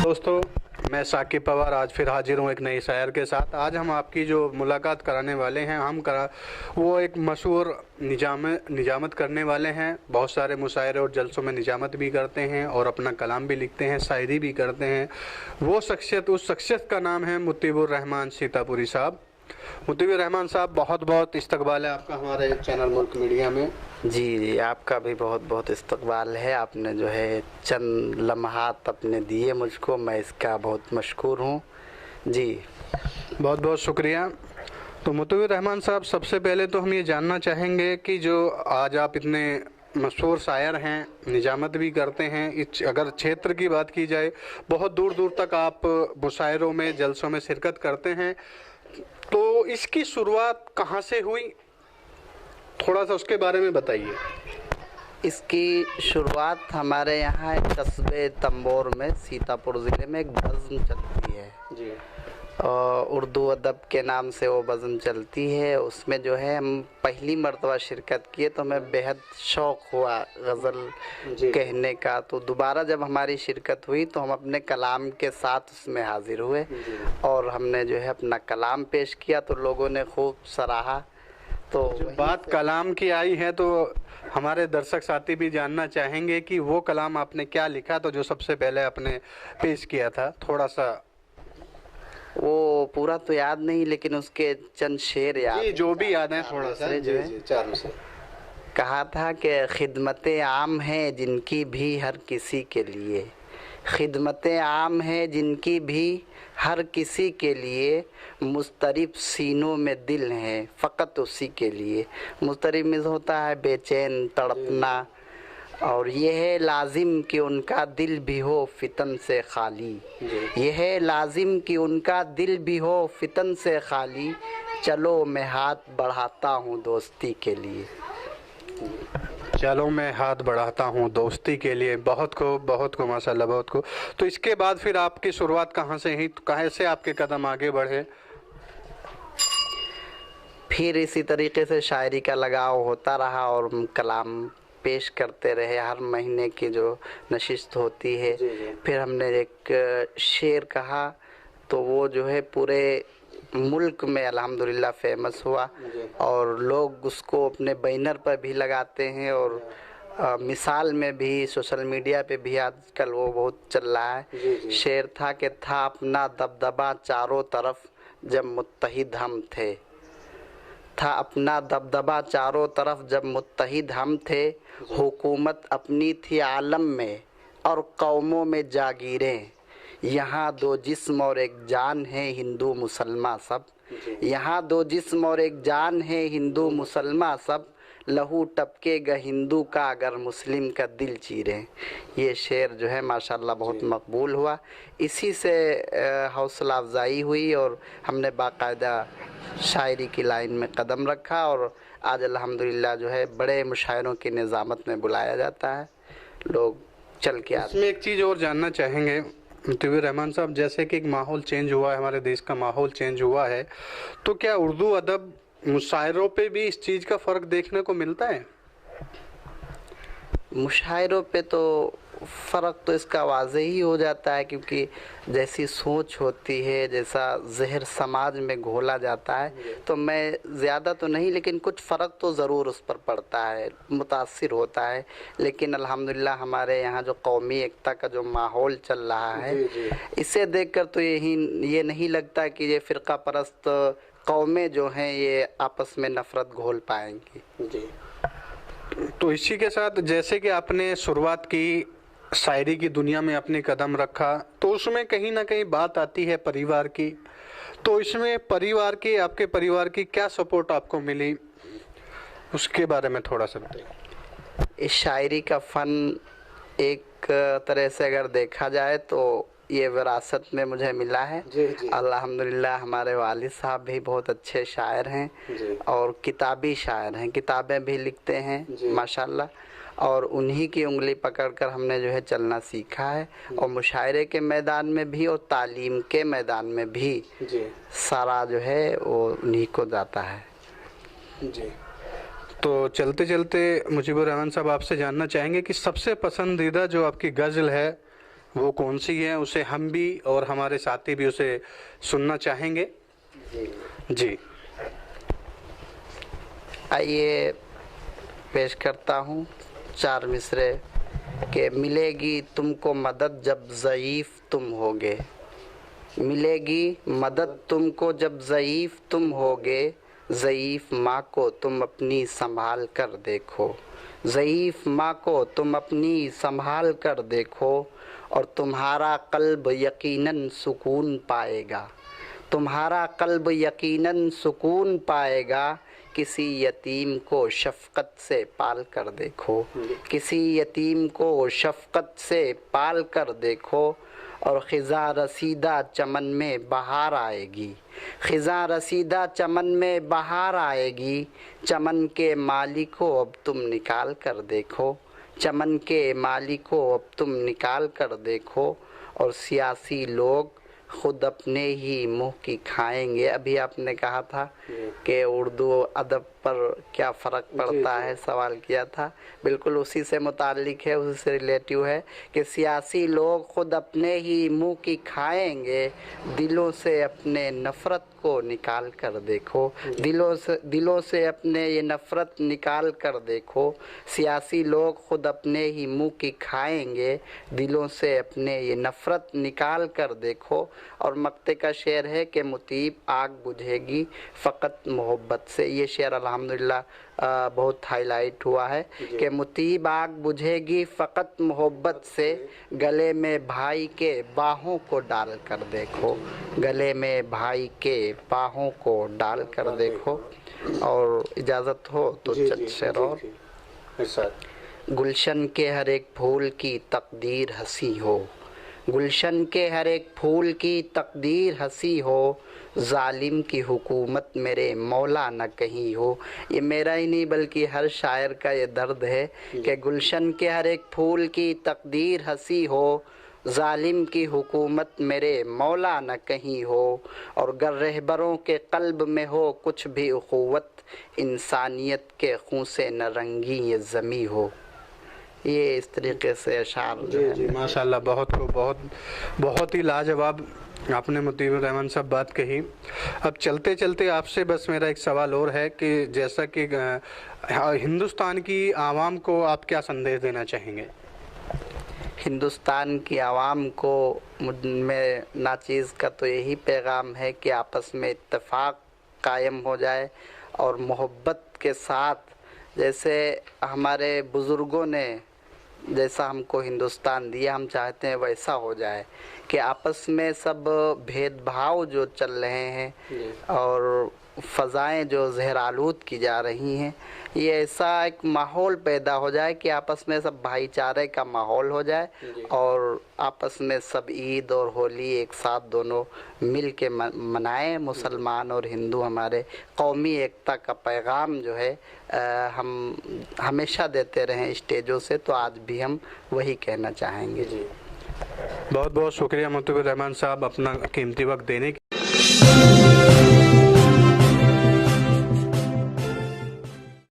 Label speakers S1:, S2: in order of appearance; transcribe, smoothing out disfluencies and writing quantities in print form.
S1: दोस्तों, मैं साकिब पवार आज फिर हाजिर हूँ एक नई शायर के साथ। आज हम आपकी जो मुलाकात कराने वाले हैं वो एक मशहूर निजामत करने वाले हैं। बहुत सारे मुशायरे और जलसों में निजामत भी करते हैं और अपना कलाम भी लिखते हैं, शायरी भी करते हैं। उस शख्सियत का नाम है मुतीबुर रहमान सीतापुरी साहब। मुतीबुर रहमान साहब, बहुत बहुत इस्तकबाल है आपका हमारे चैनल मुल्क मीडिया में।
S2: जी, आपका भी बहुत बहुत इस्तकबाल है। आपने जो है चंद लम्हात अपने दिए मुझको, मैं इसका बहुत मशकूर हूँ। जी,
S1: बहुत बहुत शुक्रिया। तो मुतीबुर रहमान साहब, सबसे पहले तो हम ये जानना चाहेंगे कि जो आज आप इतने मशहूर शायर हैं, निजामत भी करते हैं, अगर क्षेत्र की बात की जाए बहुत दूर दूर तक आप मुशायरों में जलसों में शिरकत करते हैं, तो इसकी शुरुआत कहाँ से हुई, थोड़ा सा उसके बारे में बताइए।
S2: इसकी शुरुआत हमारे यहाँ एक कस्बे तंबोर में, सीतापुर ज़िले में एक बज़्म चलती है
S1: जी।
S2: उर्दू अदब के नाम से वो बज़्म चलती है। उसमें जो है हम पहली मर्तबा शिरकत किए तो हमें बेहद शौक़ हुआ गज़ल कहने का। तो दोबारा जब हमारी शिरकत हुई तो हम अपने कलाम के साथ उसमें हाज़िर हुए और हमने जो है अपना कलाम पेश किया तो लोगों ने खूब सराहा। तो
S1: बात कलाम की आई है तो हमारे दर्शक साथी भी जानना चाहेंगे कि वो कलाम आपने क्या लिखा, तो जो सबसे पहले आपने पेश किया था, थोड़ा सा।
S2: वो पूरा तो याद नहीं लेकिन उसके चंद शेर याद,
S1: जी, जो भी याद है थोड़ा सा। जी, चारों से
S2: कहा था कि खिदमतें आम हैं जिनकी भी हर किसी के लिए, खिदमतें आम हैं जिनकी भी हर किसी के लिए, मुस्तरिब सीनों में दिल हैं फ़कत उसी के लिए। मुस्तरिब में होता है बेचैन, तड़पना, और ये है लाजिम कि उनका दिल भी हो फितन से खाली, ये है लाजिम कि उनका दिल भी हो फितन से खाली, चलो मैं हाथ बढ़ाता हूँ दोस्ती के लिए।
S1: चलो मैं हाथ बढ़ाता हूँ दोस्ती के लिए। बहुत को माशाल्लाह, बहुत को। तो इसके बाद फिर आपकी शुरुआत कहाँ से हुई, कहाँ से आपके कदम आगे बढ़े?
S2: फिर इसी तरीके से शायरी का लगाव होता रहा और कलाम पेश करते रहे। हर महीने की जो नशिस्त होती है, फिर हमने एक शेर कहा तो वो जो है पूरे मुल्क में अल्हम्दुलिल्लाह फेमस हुआ और लोग उसको अपने बैनर पर भी लगाते हैं और मिसाल में भी, सोशल मीडिया पे भी आजकल वो बहुत चल रहा है। शेर था कि था अपना दबदबा चारों तरफ जब मुत्तहिद हम थे, था अपना दबदबा चारों तरफ जब मुत्तहिद हम थे, हुकूमत अपनी थी आलम में और कौमों में जागीरें, यहाँ दो जिस्म और एक जान है हिंदू मुसलमान सब, यहाँ दो जिस्म और एक जान है हिंदू मुसलमान सब, लहू टपकेगा हिंदू का अगर मुस्लिम का दिल चीरे। ये शेर जो है माशाल्लाह बहुत मकबूल हुआ। इसी से हौसला अफजाई हुई और हमने बाकायदा शायरी की लाइन में कदम रखा और आज अल्हम्दुलिल्लाह जो है बड़े मुशायरों की निज़ामत में बुलाया जाता है, लोग चल के आते हैं।
S1: इसमें एक चीज़ और जानना चाहेंगे मुतीबुर रहमान साहब, जैसे कि एक माहौल चेंज हुआ है, हमारे देश का माहौल चेंज हुआ है, तो क्या उर्दू अदब मुशायरों पे भी इस चीज़ का फ़र्क देखने को मिलता है?
S2: मुशायरों पे तो फ़र्क तो इसका वाज़े ही हो जाता है, क्योंकि जैसी सोच होती है, जैसा जहर समाज में घोला जाता है, तो मैं ज़्यादा तो नहीं लेकिन कुछ फ़र्क तो ज़रूर उस पर पड़ता है, मुतासिर होता है। लेकिन अल्हम्दुलिल्लाह हमारे यहाँ जो कौमी एकता का जो माहौल चल रहा है, इसे देखकर तो ये नहीं लगता कि ये फ़िरका परस्त कौमें जो हैं ये आपस में नफ़रत घोल पाएंगी।
S1: जी। तो इसी के साथ जैसे कि आपने शुरुआत की, शायरी की दुनिया में अपने कदम रखा, तो उसमें कहीं ना कहीं बात आती है परिवार की। तो इसमें आपके परिवार की क्या सपोर्ट आपको मिली, उसके बारे में थोड़ा सा बताइए।
S2: इस शायरी का फ़न एक तरह से अगर देखा जाए तो ये विरासत में मुझे मिला है। अल्हम्दुलिल्लाह हमारे वालिद साहब भी बहुत अच्छे शायर हैं और किताबी शायर हैं, किताबें भी लिखते हैं माशाल्लाह। اور انہی کی انگلی پکڑ کر ہم نے جو ہے چلنا سیکھا ہے، اور مشاعرے کے میدان میں بھی اور تعلیم کے میدان میں بھی سارا جو ہے وہ انہی کو جاتا ہے۔
S1: جی، تو چلتے چلتے مجیب الرحمن صاحب آپ سے جاننا چاہیں گے کہ سب سے پسندیدہ جو آپ کی غزل ہے وہ کون سی ہے؟ اسے ہم بھی اور ہمارے ساتھی بھی اسے سننا چاہیں گے۔ جی
S2: آئیے پیش کرتا ہوں 4 مصرے کہ ملے گی تم کو مدد جب ضعیف تم ہوگے، ملے گی مدد تم کو جب ضعیف تم ہوگے، ضعیف ماں کو تم اپنی سنبھال کر دیکھو، ضعیف ماں کو تم اپنی سنبھال کر دیکھو، اور تمہارا قلب یقیناً سکون پائے گا، تمہارا قلب یقیناً سکون پائے گا، کسی یتیم کو شفقت سے پال کر دیکھو، کسی یتیم کو شفقت سے پال کر دیکھو، اور خزاں رسیدہ چمن میں بہار آئے گی، خزاں رسیدہ چمن میں بہار آئے گی، چمن کے مالی کو اب تم نکال کر دیکھو، چمن کے مالی کو اب تم نکال کر دیکھو، اور سیاسی لوگ خود اپنے ہی منہ کی کھائیں گے۔ ابھی آپ نے کہا تھا کہ اردو ادب پر کیا فرق پڑتا ہے، سوال کیا تھا، بالکل اسی سے متعلق ہے، اسی سے ریلیٹیو ہے کہ سیاسی لوگ خود اپنے ہی منہ کی کھائیں گے، دلوں سے اپنے نفرت کو نکال کر دیکھو، دلوں سے اپنے یہ نفرت نکال کر دیکھو، سیاسی لوگ خود اپنے ہی منہ کی کھائیں گے، دلوں سے اپنے یہ نفرت نکال کر دیکھو۔ اور مقطع کا شعر ہے کہ مطیب آگ بجھے گی فقط محبت سے، یہ شعر الحمدللہ بہت ہائی لائٹ ہوا ہے کہ مطیب آگ بجھے گی فقط محبت سے، گلے میں بھائی کے باہوں کو ڈال کر دیکھو، گلے میں بھائی کے باہوں کو ڈال کر دیکھو۔ اور اجازت ہو تو چند شعر اور۔ گلشن کے ہر ایک پھول کی تقدیر ہنسی ہو، گلشن کے ہر ایک پھول کی تقدیر ہنسی ہو، ظالم کی حکومت میرے مولا نہ کہیں ہو۔ یہ میرا ہی نہیں بلکہ ہر شاعر کا یہ درد ہے کہ گلشن کے ہر ایک پھول کی تقدیر ہنسی ہو، ظالم کی حکومت میرے مولا نہ کہیں ہو، اور گر رہبروں کے قلب میں ہو کچھ بھی اخوت، انسانیت کے خون سے نہ رنگی یہ زمیں ہو۔ یہ اس طریقے سے اشعار
S1: جی ماشاءاللہ، بہت ہی لاجواب آپ نے مطیب الرحمن صاحب بات کہی۔ اب چلتے چلتے آپ سے بس میرا ایک سوال اور ہے کہ جیسا کہ ہندوستان کی عوام کو آپ کیا سندیش دینا چاہیں گے؟
S2: ہندوستان کی عوام کو میں ناچیز کا تو یہی پیغام ہے کہ آپس میں اتفاق قائم ہو جائے، اور محبت کے ساتھ جیسے ہمارے بزرگوں نے جیسا ہم کو ہندوستان دیا، ہم چاہتے ہیں ویسا ہو جائے، کہ آپس میں سب بھید بھاؤ جو چل رہے ہیں اور فضائیں جو زہر آلود کی جا رہی ہیں، یہ ایسا ایک ماحول پیدا ہو جائے کہ آپس میں سب بھائی چارے کا ماحول ہو جائے، اور آپس میں سب عید اور ہولی ایک ساتھ دونوں مل کے منائیں۔ مسلمان اور ہندو ہمارے قومی ایکتا کا پیغام جو ہے ہم ہمیشہ دیتے رہیں اسٹیجوں سے، تو آج بھی ہم وہی کہنا چاہیں گے۔
S1: بہت بہت شکریہ مطیب الرحمن صاحب اپنا قیمتی وقت دینے کی۔